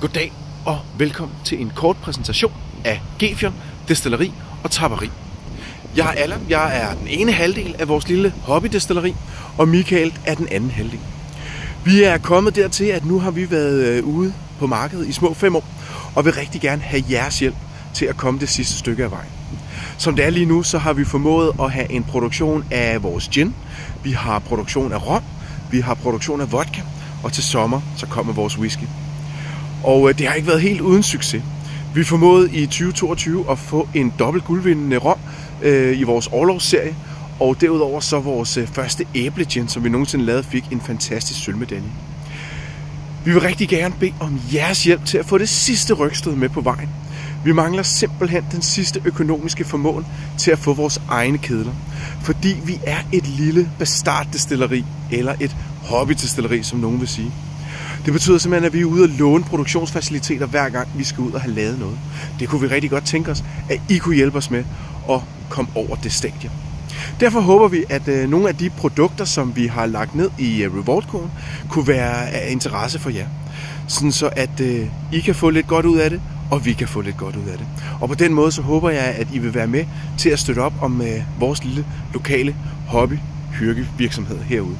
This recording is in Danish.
Goddag og velkommen til en kort præsentation af Gefion Destilleri og Tapperi. Jeg er Allan, jeg er den ene halvdel af vores lille hobbydestilleri, og Michael er den anden halvdel. Vi er kommet dertil, at nu har vi været ude på markedet i små 5 år, og vil rigtig gerne have jeres hjælp til at komme det sidste stykke af vejen. Som det er lige nu, så har vi formået at have en produktion af vores gin, vi har produktion af rom, vi har produktion af vodka, og til sommer så kommer vores whisky. Og det har ikke været helt uden succes. Vi formåede i 2022 at få en dobbelt guldvindende rom i vores årlovsserie, og derudover så vores første æblegin, som vi nogensinde lavede, fik en fantastisk sølvmedalje. Vi vil rigtig gerne bede om jeres hjælp til at få det sidste rygstød med på vejen. Vi mangler simpelthen den sidste økonomiske formåen til at få vores egne kedler, fordi vi er et lille bastardestilleri, eller et hobbydestilleri, som nogen vil sige. Det betyder simpelthen, at vi er ude og låne produktionsfaciliteter hver gang vi skal ud og have lavet noget. Det kunne vi rigtig godt tænke os, at I kunne hjælpe os med at komme over det stadie. Derfor håber vi, at nogle af de produkter, som vi har lagt ned i reward-koden, kunne være af interesse for jer. Sådan så at I kan få lidt godt ud af det, og vi kan få lidt godt ud af det. Og på den måde så håber jeg, at I vil være med til at støtte op om vores lille lokale hobby-hyrkevirksomhed herude.